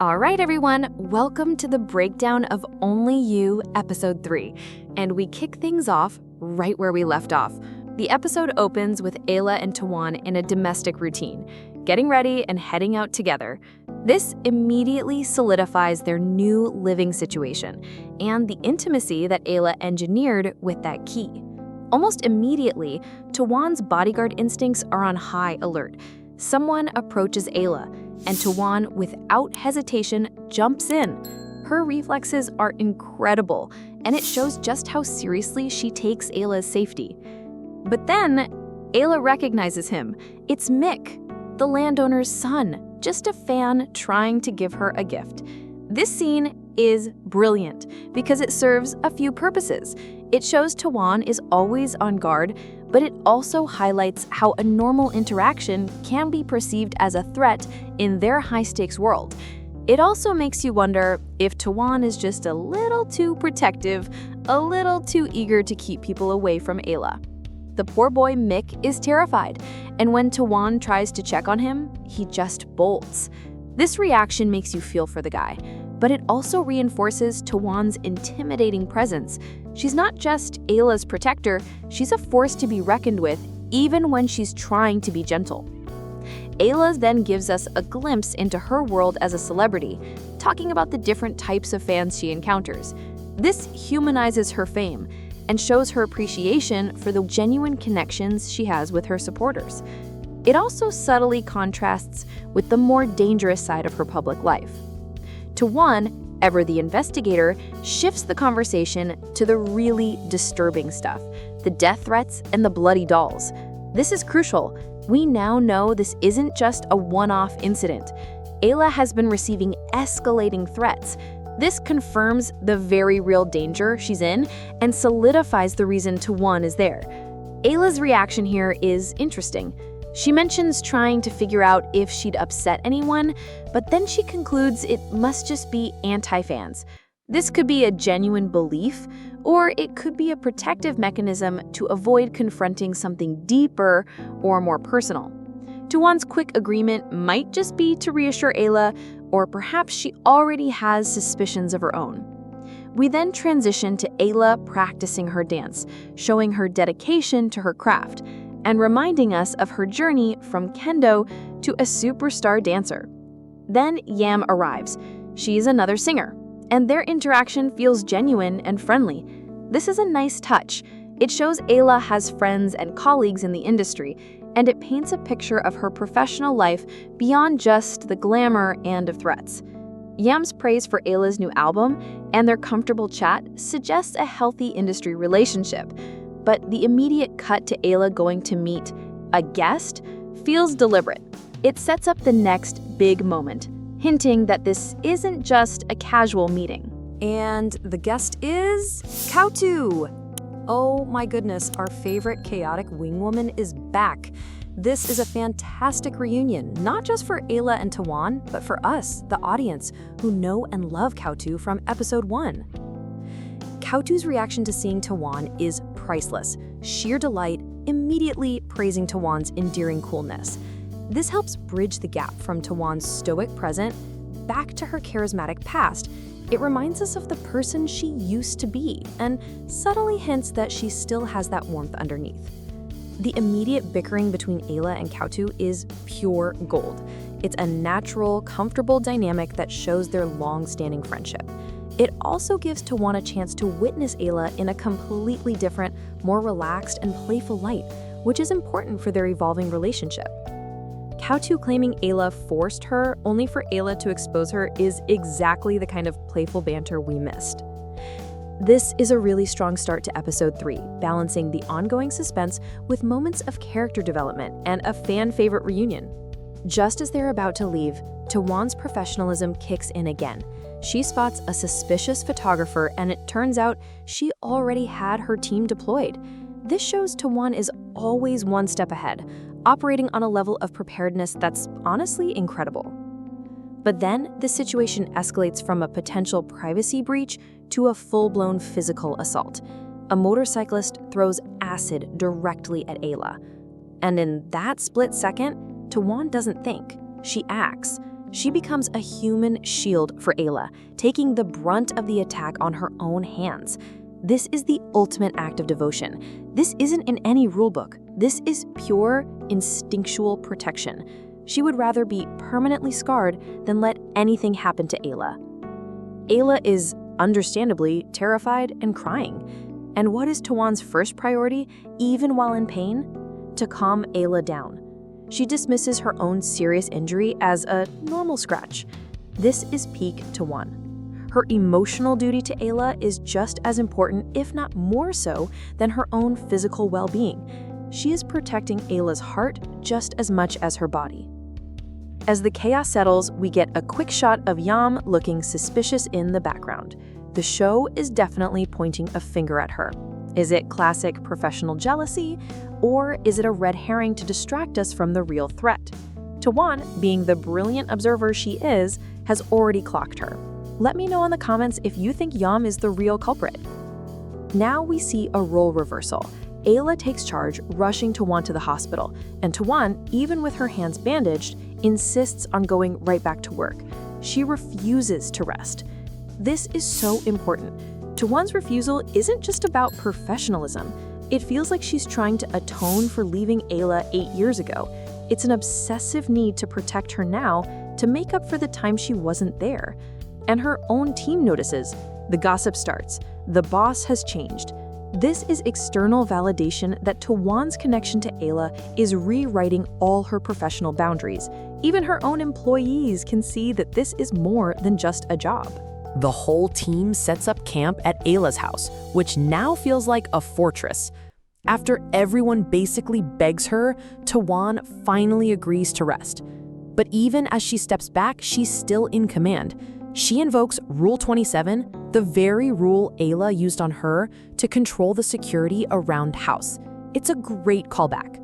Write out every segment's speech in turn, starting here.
All right, everyone, welcome to the breakdown of Only You, Episode 3. And we kick things off right where we left off. The episode opens with Ayla and Tawan in a domestic routine, getting ready and heading out together. This immediately solidifies their new living situation and the intimacy that Ayla engineered with that key. Almost immediately, Tawan's bodyguard instincts are on high alert. Someone approaches Ayla, and Tawan, without hesitation, jumps in. Her reflexes are incredible, and it shows just how seriously she takes Ayla's safety. But then, Ayla recognizes him. It's Mick, the landowner's son, just a fan trying to give her a gift. This scene is brilliant because it serves a few purposes. It shows Tawan is always on guard, but it also highlights how a normal interaction can be perceived as a threat in their high-stakes world. It also makes you wonder if Tawan is just a little too protective, a little too eager to keep people away from Ayla. The poor boy Mick is terrified, and when Tawan tries to check on him, he just bolts. This reaction makes you feel for the guy, but it also reinforces Tawan's intimidating presence. She's not just Ayla's protector, she's a force to be reckoned with, even when she's trying to be gentle. Ayla then gives us a glimpse into her world as a celebrity, talking about the different types of fans she encounters. This humanizes her fame and shows her appreciation for the genuine connections she has with her supporters. It also subtly contrasts with the more dangerous side of her public life. Tawan, ever the investigator, shifts the conversation to the really disturbing stuff, the death threats and the bloody dolls. This is crucial. We now know this isn't just a one-off incident. Ayla has been receiving escalating threats. This confirms the very real danger she's in and solidifies the reason Tawan is there. Ayla's reaction here is interesting. She mentions trying to figure out if she'd upset anyone, but then she concludes it must just be anti-fans. This could be a genuine belief, or it could be a protective mechanism to avoid confronting something deeper or more personal. Tawan's quick agreement might just be to reassure Ayla, or perhaps she already has suspicions of her own. We then transition to Ayla practicing her dance, showing her dedication to her craft, and reminding us of her journey from kendo to a superstar dancer. Then Yam arrives. She's another singer, and their interaction feels genuine and friendly. This is a nice touch. It shows Ayla has friends and colleagues in the industry, and it paints a picture of her professional life beyond just the glamour and of threats. Yam's praise for Ayla's new album and their comfortable chat suggests a healthy industry relationship. But the immediate cut to Ayla going to meet a guest feels deliberate. It sets up the next big moment, hinting that this isn't just a casual meeting. And the guest is Kautu. Oh my goodness, our favorite chaotic wingwoman is back. This is a fantastic reunion, not just for Ayla and Tawan, but for us, the audience, who know and love Kautu from episode 1. Kautu's reaction to seeing Tawan is priceless. Sheer delight, immediately praising Tawan's endearing coolness. This helps bridge the gap from Tawan's stoic present back to her charismatic past. It reminds us of the person she used to be and subtly hints that she still has that warmth underneath. The immediate bickering between Ayla and Kautu is pure gold. It's a natural, comfortable dynamic that shows their long-standing friendship. It also gives Tawan a chance to witness Ayla in a completely different, more relaxed and playful light, which is important for their evolving relationship. Kautu claiming Ayla forced her only for Ayla to expose her is exactly the kind of playful banter we missed. This is a really strong start to episode 3, balancing the ongoing suspense with moments of character development and a fan-favorite reunion. Just as they're about to leave, Tawan's professionalism kicks in again. She spots a suspicious photographer, and it turns out she already had her team deployed. This shows Tawan is always one step ahead, operating on a level of preparedness that's honestly incredible. But then the situation escalates from a potential privacy breach to a full-blown physical assault. A motorcyclist throws acid directly at Ayla. And in that split second, Tawan doesn't think. She acts. She becomes a human shield for Ayla, taking the brunt of the attack on her own hands. This is the ultimate act of devotion. This isn't in any rulebook. This is pure, instinctual protection. She would rather be permanently scarred than let anything happen to Ayla. Ayla is understandably terrified and crying. And what is Tawan's first priority, even while in pain? To calm Ayla down. She dismisses her own serious injury as a normal scratch. This is peak Tawan. Her emotional duty to Ayla is just as important, if not more so, than her own physical well-being. She is protecting Ayla's heart just as much as her body. As the chaos settles, we get a quick shot of Yam looking suspicious in the background. The show is definitely pointing a finger at her. Is it classic professional jealousy, or is it a red herring to distract us from the real threat? Tawan, being the brilliant observer she is, has already clocked her. Let me know in the comments if you think Yam is the real culprit. Now we see a role reversal. Ayla takes charge, rushing Tawan to the hospital, and Tawan, even with her hands bandaged, insists on going right back to work. She refuses to rest. This is so important. Tawan's refusal isn't just about professionalism. It feels like she's trying to atone for leaving Ayla 8 years ago. It's an obsessive need to protect her now to make up for the time she wasn't there. And her own team notices. The gossip starts. The boss has changed. This is external validation that Tawan's connection to Ayla is rewriting all her professional boundaries. Even her own employees can see that this is more than just a job. The whole team sets up camp at Ayla's house, which now feels like a fortress. After everyone basically begs her, Tawan finally agrees to rest. But even as she steps back, she's still in command. She invokes Rule 27, the very rule Ayla used on her to control the security around house. It's a great callback.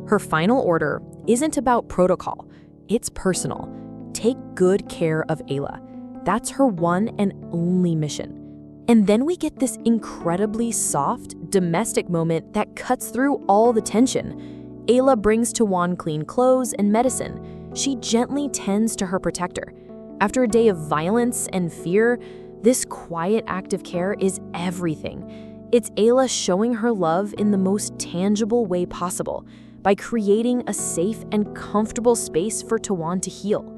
Her final order isn't about protocol, it's personal. Take good care of Ayla. That's her one and only mission. And then we get this incredibly soft, domestic moment that cuts through all the tension. Ayla brings Tawan clean clothes and medicine. She gently tends to her protector. After a day of violence and fear, this quiet act of care is everything. It's Ayla showing her love in the most tangible way possible, by creating a safe and comfortable space for Tawan to heal.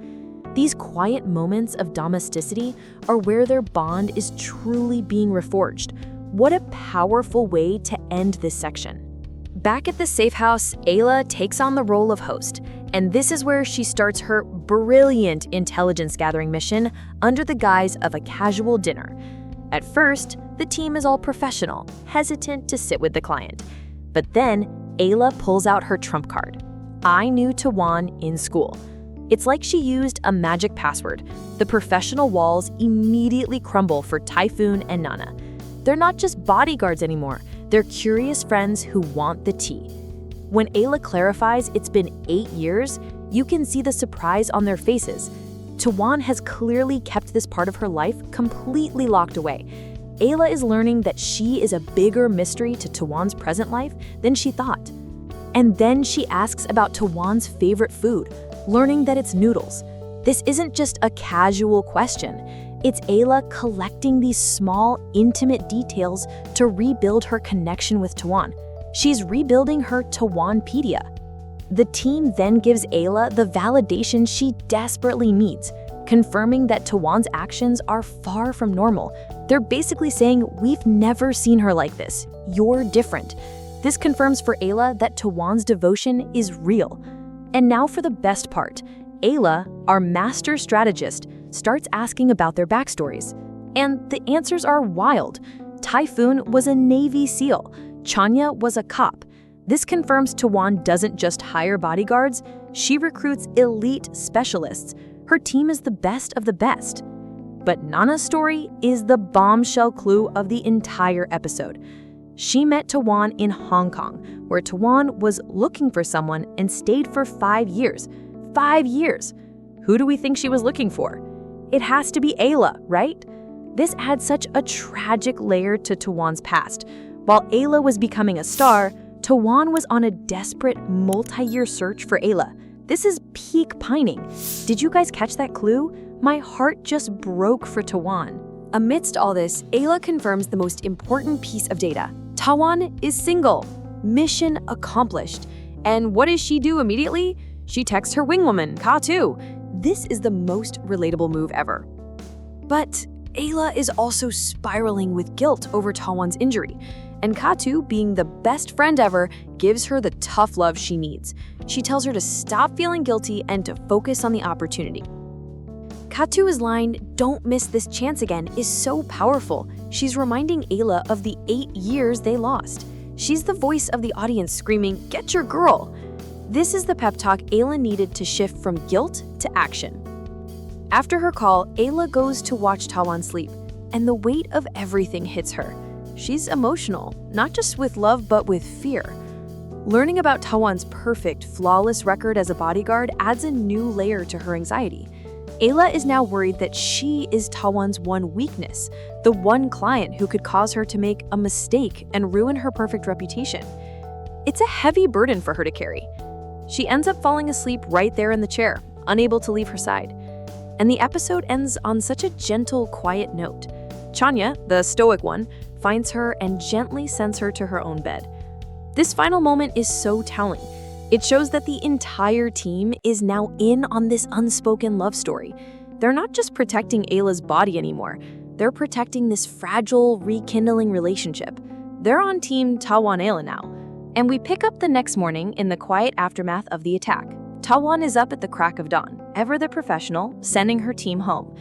These quiet moments of domesticity are where their bond is truly being reforged. What a powerful way to end this section. Back at the safe house, Ayla takes on the role of host, and this is where she starts her brilliant intelligence gathering mission under the guise of a casual dinner. At first, the team is all professional, hesitant to sit with the client. But then, Ayla pulls out her trump card. I knew Tawan in school. It's like she used a magic password. The professional walls immediately crumble for Typhoon and Nana. They're not just bodyguards anymore. They're curious friends who want the tea. When Ayla clarifies it's been 8 years, you can see the surprise on their faces. Tawan has clearly kept this part of her life completely locked away. Ayla is learning that she is a bigger mystery to Tawan's present life than she thought. And then she asks about Tawan's favorite food, learning that it's noodles. This isn't just a casual question. It's Ayla collecting these small, intimate details to rebuild her connection with Tawan. She's rebuilding her Tawanpedia. The team then gives Ayla the validation she desperately needs, confirming that Tawan's actions are far from normal. They're basically saying, we've never seen her like this. You're different. This confirms for Ayla that Tawan's devotion is real. And now for the best part. Ayla, our master strategist, starts asking about their backstories. And the answers are wild. Typhoon was a Navy SEAL. Chanya was a cop. This confirms Tawan doesn't just hire bodyguards, she recruits elite specialists. Her team is the best of the best. But Nana's story is the bombshell clue of the entire episode. She met Tawan in Hong Kong, where Tawan was looking for someone and stayed for 5 years. 5 years! Who do we think she was looking for? It has to be Ayla, right? This adds such a tragic layer to Tawan's past. While Ayla was becoming a star, Tawan was on a desperate, multi-year search for Ayla. This is peak pining. Did you guys catch that clue? My heart just broke for Tawan. Amidst all this, Ayla confirms the most important piece of data. Tawan is single. Mission accomplished. And what does she do immediately? She texts her wingwoman, Ka-tu. This is the most relatable move ever. But Ayla is also spiraling with guilt over Tawan's injury. And Ka-tu, being the best friend ever, gives her the tough love she needs. She tells her to stop feeling guilty and to focus on the opportunity. Ka-tu's line, "Don't miss this chance again," is so powerful. She's reminding Ayla of the 8 years they lost. She's the voice of the audience screaming, "Get your girl!" This is the pep talk Ayla needed to shift from guilt to action. After her call, Ayla goes to watch Tawan sleep, and the weight of everything hits her. She's emotional, not just with love, but with fear. Learning about Tawan's perfect, flawless record as a bodyguard adds a new layer to her anxiety. Ayla is now worried that she is Tawan's one weakness, the one client who could cause her to make a mistake and ruin her perfect reputation. It's a heavy burden for her to carry. She ends up falling asleep right there in the chair, unable to leave her side. And the episode ends on such a gentle, quiet note. Chanya, the stoic one, finds her and gently sends her to her own bed. This final moment is so telling. It shows that the entire team is now in on this unspoken love story. They're not just protecting Ayla's body anymore. They're protecting this fragile, rekindling relationship. They're on Team Tawan Ayla now. And we pick up the next morning in the quiet aftermath of the attack. Tawan is up at the crack of dawn, ever the professional, sending her team home.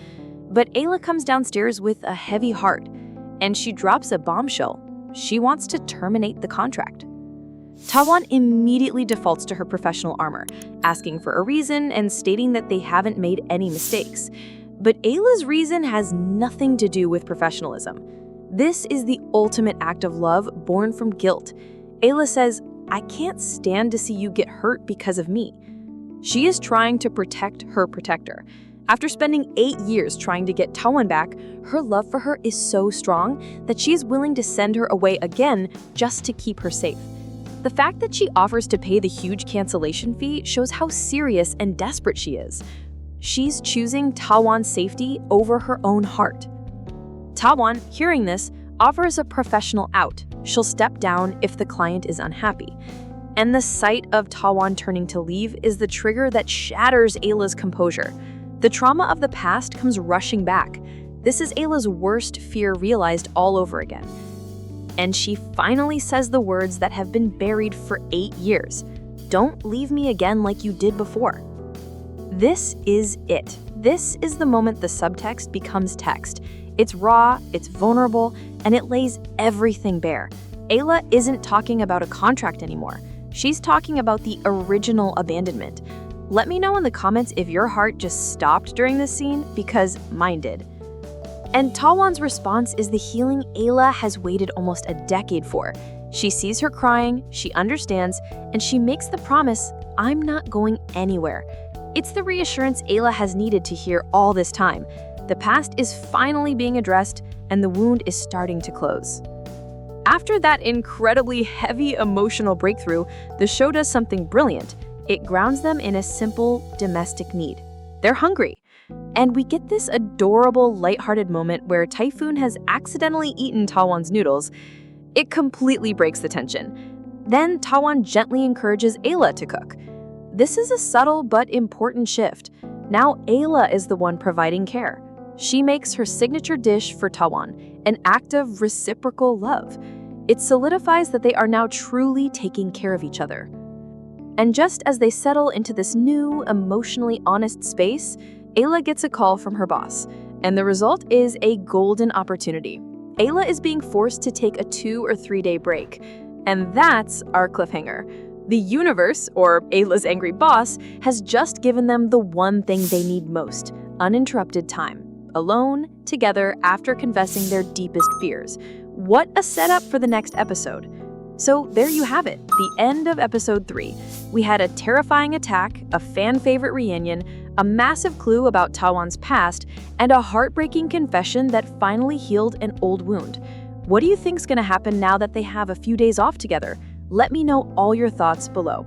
But Ayla comes downstairs with a heavy heart, and she drops a bombshell. She wants to terminate the contract. Tawan immediately defaults to her professional armor, asking for a reason and stating that they haven't made any mistakes. But Ayla's reason has nothing to do with professionalism. This is the ultimate act of love born from guilt. Ayla says, "I can't stand to see you get hurt because of me." She is trying to protect her protector. After spending 8 years trying to get Tawan back, her love for her is so strong that she is willing to send her away again just to keep her safe. The fact that she offers to pay the huge cancellation fee shows how serious and desperate she is. She's choosing Tawan's safety over her own heart. Tawan, hearing this, offers a professional out. She'll step down if the client is unhappy. And the sight of Tawan turning to leave is the trigger that shatters Ayla's composure. The trauma of the past comes rushing back. This is Ayla's worst fear realized all over again. And she finally says the words that have been buried for 8 years. "Don't leave me again like you did before." This is it. This is the moment the subtext becomes text. It's raw, it's vulnerable, and it lays everything bare. Ayla isn't talking about a contract anymore. She's talking about the original abandonment. Let me know in the comments if your heart just stopped during this scene, because mine did. And Tawan's response is the healing Ayla has waited almost a decade for. She sees her crying, she understands, and she makes the promise, "I'm not going anywhere." It's the reassurance Ayla has needed to hear all this time. The past is finally being addressed, and the wound is starting to close. After that incredibly heavy emotional breakthrough, the show does something brilliant. It grounds them in a simple domestic need. They're hungry. And we get this adorable, lighthearted moment where Typhoon has accidentally eaten Tawan's noodles. It completely breaks the tension. Then Tawan gently encourages Ayla to cook. This is a subtle but important shift. Now Ayla is the one providing care. She makes her signature dish for Tawan, an act of reciprocal love. It solidifies that they are now truly taking care of each other. And just as they settle into this new, emotionally honest space, Ayla gets a call from her boss, and the result is a golden opportunity. Ayla is being forced to take a 2 or 3 day break, and that's our cliffhanger. The universe, or Ayla's angry boss, has just given them the one thing they need most: uninterrupted time, alone, together, after confessing their deepest fears. What a setup for the next episode. So there you have it, the end of episode 3. We had a terrifying attack, a fan-favorite reunion, a massive clue about Tawan's past, and a heartbreaking confession that finally healed an old wound. What do you think's gonna happen now that they have a few days off together? Let me know all your thoughts below.